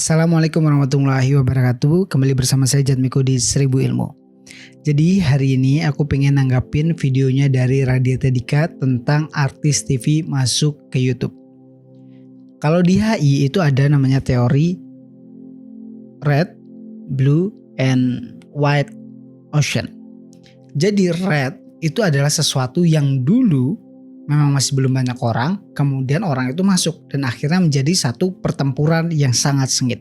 Assalamualaikum warahmatullahi wabarakatuh. Kembali bersama saya Jatmiko di 1000 Ilmu. Jadi hari ini aku pengen nanggapin videonya dari Raditya Dika tentang artis TV masuk ke YouTube. Kalau di HI itu ada namanya teori Red, Blue, and White Ocean. Jadi red itu adalah sesuatu yang dulu memang masih belum banyak orang, kemudian orang itu masuk dan akhirnya menjadi satu pertempuran yang sangat sengit.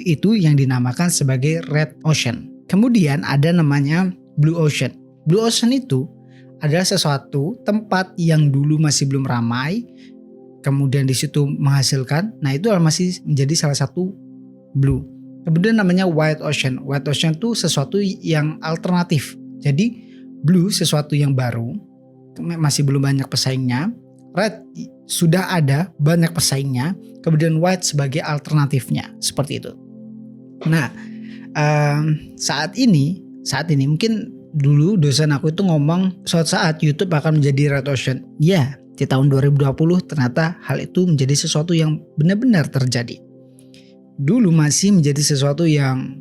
Itu yang dinamakan sebagai Red Ocean. Kemudian ada namanya Blue Ocean. Blue Ocean itu adalah sesuatu tempat yang dulu masih belum ramai, kemudian di situ menghasilkan. Nah itu masih menjadi salah satu blue. Kemudian namanya White Ocean. White Ocean itu sesuatu yang alternatif. Jadi blue sesuatu yang baru, masih belum banyak pesaingnya. Red sudah ada banyak pesaingnya. Kemudian white sebagai alternatifnya, seperti itu. Nah saat ini mungkin dulu dosen aku itu ngomong suatu saat YouTube akan menjadi Red Ocean. Ya, di tahun 2020 ternyata hal itu menjadi sesuatu yang benar-benar terjadi. Dulu masih menjadi sesuatu yang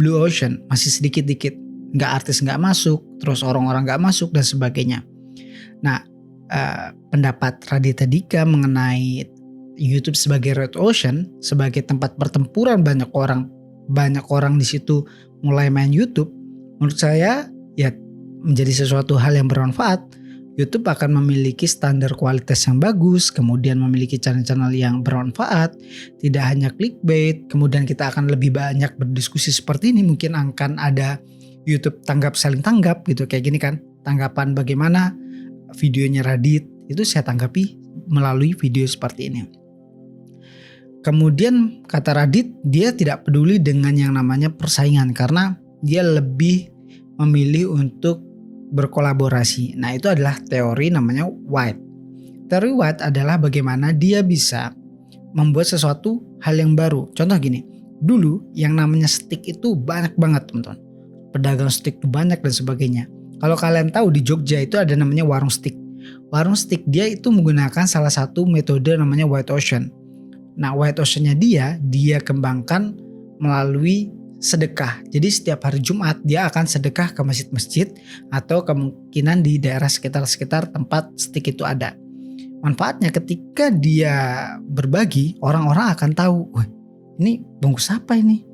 Blue Ocean, masih sedikit-dikit, artis nggak masuk, terus orang-orang nggak masuk dan sebagainya. Nah, pendapat Raditya Dika mengenai YouTube sebagai Red Ocean, sebagai tempat pertempuran banyak orang di situ mulai main YouTube, menurut saya ya menjadi sesuatu hal yang bermanfaat. YouTube akan memiliki standar kualitas yang bagus, kemudian memiliki channel-channel yang bermanfaat, tidak hanya clickbait, kemudian kita akan lebih banyak berdiskusi seperti ini, mungkin akan ada YouTube tanggap saling tanggap gitu, kayak gini kan, tanggapan bagaimana videonya Radit itu saya tanggapi melalui video seperti ini. Kemudian kata Radit, dia tidak peduli dengan yang namanya persaingan karena dia lebih memilih untuk berkolaborasi. Nah itu adalah teori namanya White. Teori White adalah bagaimana dia bisa membuat sesuatu hal yang baru. Contoh gini, dulu yang namanya stick itu banyak banget teman-teman. Pedagang stick itu banyak dan sebagainya. Kalau kalian tahu di Jogja itu ada namanya warung stick. Warung stick dia itu menggunakan salah satu metode namanya White Ocean. Nah White Ocean-nya dia kembangkan melalui sedekah. Jadi setiap hari Jumat dia akan sedekah ke masjid-masjid atau kemungkinan di daerah sekitar tempat stick itu ada. Manfaatnya ketika dia berbagi, orang-orang akan tahu, wah ini bungkus apa ini?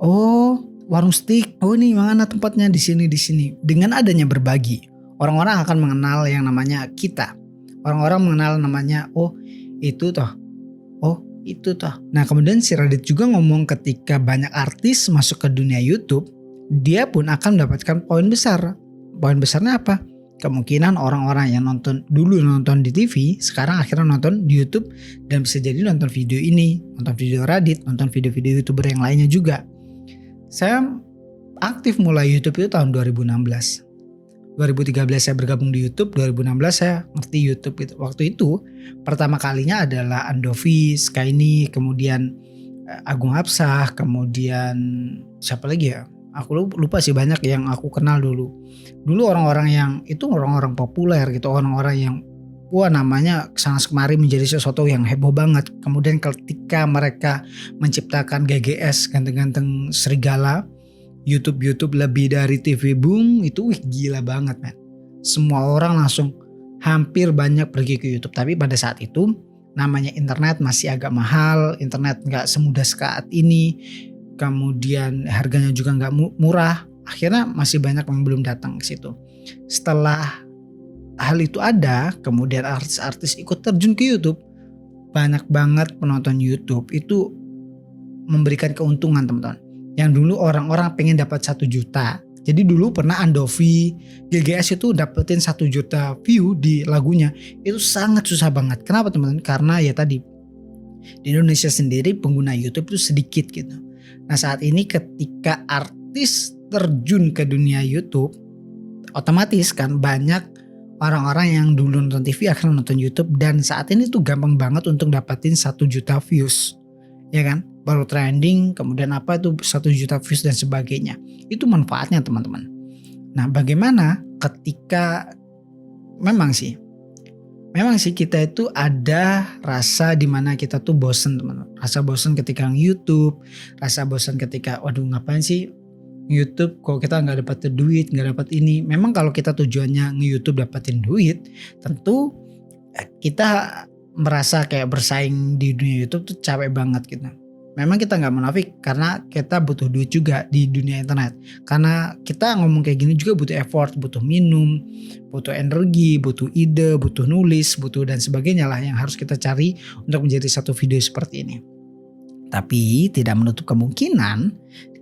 Oh, warung stick. Oh ini mana tempatnya di sini. Dengan adanya berbagi, orang-orang akan mengenal yang namanya kita. Orang-orang mengenal namanya oh itu toh. Oh itu toh. Nah kemudian si Radit juga ngomong ketika banyak artis masuk ke dunia YouTube, dia pun akan mendapatkan poin besar. Poin besarnya apa? Kemungkinan orang-orang yang dulu nonton di TV, sekarang akhirnya nonton di YouTube dan bisa jadi nonton video ini, nonton video Radit, nonton video-video YouTuber yang lainnya juga. Saya aktif mulai YouTube itu tahun 2016. 2013 saya bergabung di YouTube, 2016 saya ngerti YouTube gitu. Waktu itu pertama kalinya adalah Andovi, Skyni, kemudian Agung Hapsah, kemudian siapa lagi ya? Aku lupa sih, banyak yang aku kenal dulu. Dulu orang-orang yang itu orang-orang populer gitu, orang-orang yang namanya kesana kemari menjadi sesuatu yang heboh banget. Kemudian ketika mereka menciptakan GGS, ganteng-ganteng serigala, YouTube lebih dari TV boom, itu gila banget man. Semua orang langsung hampir banyak pergi ke YouTube. Tapi pada saat itu namanya internet masih agak mahal, internet gak semudah saat ini, kemudian harganya juga gak murah. Akhirnya masih banyak yang belum datang ke situ. Setelah hal itu ada, kemudian artis-artis ikut terjun ke YouTube. Banyak banget penonton YouTube itu memberikan keuntungan teman-teman. Yang dulu orang-orang pengen dapat 1 juta. Jadi dulu pernah Andovi, GGS itu dapetin 1 juta view di lagunya. Itu sangat susah banget. Kenapa teman-teman? Karena ya tadi di Indonesia sendiri pengguna YouTube itu sedikit gitu. Nah saat ini ketika artis terjun ke dunia YouTube, otomatis kan banyak orang-orang yang dulu nonton TV akan nonton YouTube, dan saat ini tuh gampang banget untuk dapetin 1 juta views. Ya kan? Baru trending, kemudian apa itu 1 juta views dan sebagainya. Itu manfaatnya teman-teman. Nah bagaimana ketika memang sih Memang sih kita itu ada rasa dimana kita tuh bosen teman-teman. Rasa bosen ketika YouTube, rasa bosen ketika waduh ngapain sih YouTube kok kita nggak dapat duit, nggak dapat ini. Memang kalau kita tujuannya nge-YouTube dapatin duit, tentu kita merasa kayak bersaing di dunia YouTube tuh capek banget gitu. Memang kita nggak munafik karena kita butuh duit juga di dunia internet. Karena kita ngomong kayak gini juga butuh effort, butuh minum, butuh energi, butuh ide, butuh nulis, butuh dan sebagainya lah yang harus kita cari untuk menjadi satu video seperti ini. Tapi tidak menutup kemungkinan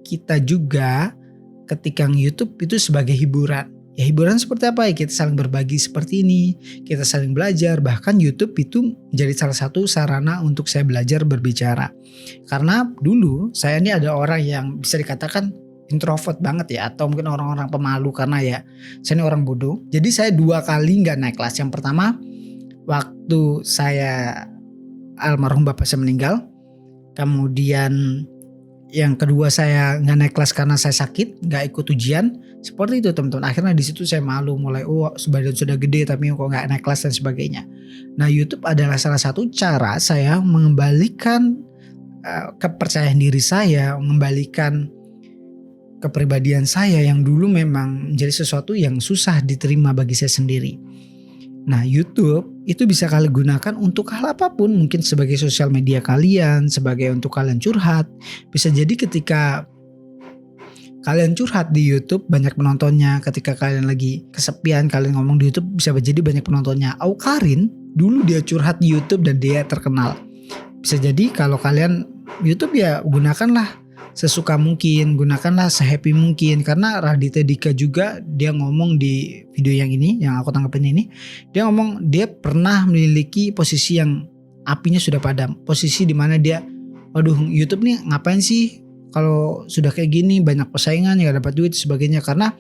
kita juga ketika YouTube itu sebagai hiburan. Ya hiburan seperti apa ya? Kita saling berbagi seperti ini, kita saling belajar. Bahkan YouTube itu menjadi salah satu sarana untuk saya belajar berbicara. Karena dulu saya ini ada orang yang bisa dikatakan introvert banget ya, atau mungkin orang-orang pemalu karena ya saya ini orang bodoh. Jadi saya 2 kali gak naik kelas. Yang pertama waktu saya almarhum bapak saya meninggal. Kemudian yang kedua saya nggak naik kelas karena saya sakit, nggak ikut ujian. Seperti itu teman-teman. Akhirnya di situ saya malu mulai badan sudah gede tapi kok nggak naik kelas dan sebagainya. Nah YouTube adalah salah satu cara saya mengembalikan kepercayaan diri saya, mengembalikan kepribadian saya yang dulu memang menjadi sesuatu yang susah diterima bagi saya sendiri. Nah YouTube itu bisa kalian gunakan untuk hal apapun, mungkin sebagai sosial media kalian, sebagai untuk kalian curhat. Bisa jadi ketika kalian curhat di YouTube banyak penontonnya, ketika kalian lagi kesepian kalian ngomong di YouTube bisa jadi banyak penontonnya. Aukarin dulu dia curhat di YouTube dan dia terkenal. Bisa jadi kalau kalian YouTube ya gunakanlah sesuka mungkin, gunakanlah sehappy mungkin. Karena Raditya Dika juga dia ngomong di video yang ini, yang aku tanggapin ini, dia ngomong dia pernah memiliki posisi yang apinya sudah padam, posisi dimana dia waduh YouTube nih ngapain sih kalau sudah kayak gini, banyak persaingan, gak dapat duit sebagainya. Karena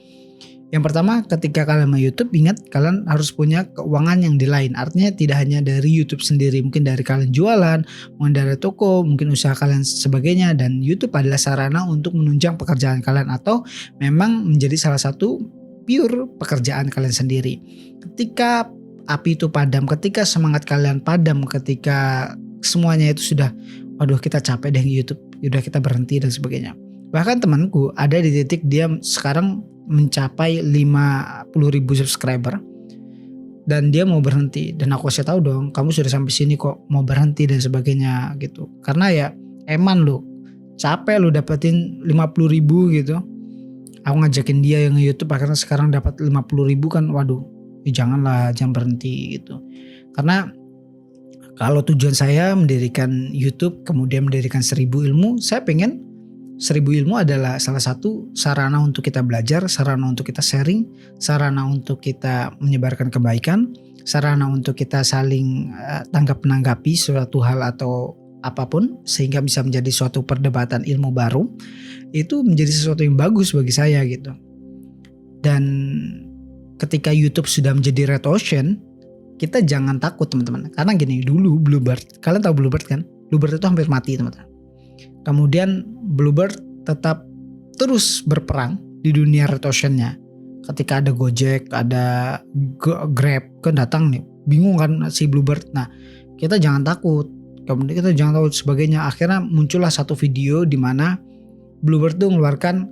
yang pertama ketika kalian mau YouTube, ingat kalian harus punya keuangan yang di lain. Artinya tidak hanya dari YouTube sendiri, mungkin dari kalian jualan, mungkin dari toko, mungkin usaha kalian sebagainya. Dan YouTube adalah sarana untuk menunjang pekerjaan kalian atau memang menjadi salah satu pure pekerjaan kalian sendiri. Ketika api itu padam, ketika semangat kalian padam, ketika semuanya itu sudah waduh kita capek deh YouTube, udah kita berhenti dan sebagainya. Bahkan temanku ada di titik dia sekarang mencapai 50.000 subscriber dan dia mau berhenti, dan aku kasih tahu dong kamu sudah sampai sini kok mau berhenti dan sebagainya gitu. Karena ya eman lu capek lu dapetin 50.000 gitu. Aku ngajakin dia yang YouTube akhirnya sekarang dapat 50.000 kan, waduh janganlah, jangan berhenti gitu. Karena kalau tujuan saya mendirikan YouTube kemudian mendirikan 1000 ilmu, saya pengen 1000 ilmu adalah salah satu sarana untuk kita belajar, sarana untuk kita sharing, sarana untuk kita menyebarkan kebaikan, sarana untuk kita saling tanggap-menanggapi suatu hal atau apapun sehingga bisa menjadi suatu perdebatan ilmu baru. Itu menjadi sesuatu yang bagus bagi saya gitu. Dan ketika YouTube sudah menjadi red ocean, kita jangan takut teman-teman. Karena gini, dulu Bluebird, kalian tahu Bluebird kan? Bluebird itu hampir mati teman-teman. Kemudian Bluebird tetap terus berperang di dunia red ocean-nya. Ketika ada Gojek, ada Grab kan datang nih, bingung kan si Bluebird. Nah kita jangan takut, kemudian kita jangan takut sebagainya. Akhirnya muncullah satu video di mana Bluebird tuh mengeluarkan,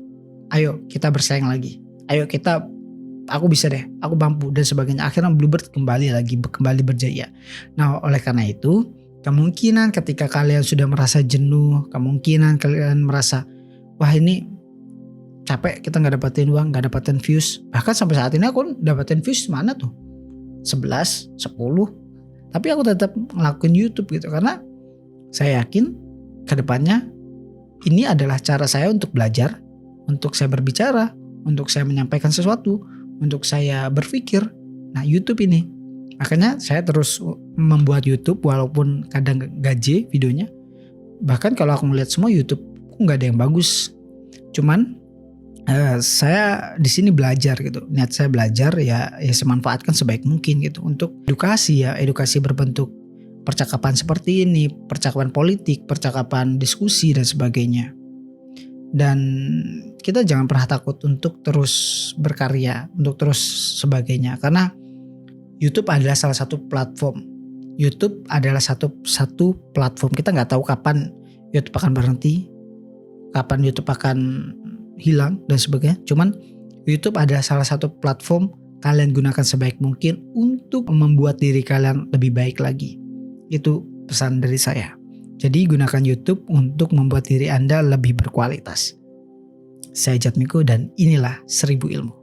ayo kita bersaing lagi, ayo kita, aku bisa deh, aku mampu dan sebagainya. Akhirnya Bluebird kembali berjaya. Nah oleh karena itu kemungkinan ketika kalian sudah merasa jenuh, kemungkinan kalian merasa wah ini capek, kita gak dapetin uang, gak dapetin views. Bahkan sampai saat ini aku dapetin views mana tuh 11, 10. Tapi aku tetap ngelakuin YouTube gitu. Karena saya yakin kedepannya ini adalah cara saya untuk belajar, untuk saya berbicara, untuk saya menyampaikan sesuatu, untuk saya berpikir. Nah YouTube ini, makanya saya terus membuat YouTube walaupun kadang gaje videonya. Bahkan kalau aku melihat semua YouTube nggak ada yang bagus. Cuman saya di sini belajar gitu. Niat saya belajar ya saya manfaatkan sebaik mungkin gitu untuk edukasi ya, edukasi berbentuk percakapan seperti ini, percakapan politik, percakapan diskusi dan sebagainya. Dan kita jangan pernah takut untuk terus berkarya, untuk terus sebagainya. Karena YouTube adalah salah satu platform. YouTube adalah satu platform. Kita nggak tahu kapan YouTube akan berhenti, kapan YouTube akan hilang dan sebagainya. Cuman YouTube adalah salah satu platform, kalian gunakan sebaik mungkin untuk membuat diri kalian lebih baik lagi. Itu pesan dari saya. Jadi gunakan YouTube untuk membuat diri Anda lebih berkualitas. Saya Jatmiko dan inilah 1000 Ilmu.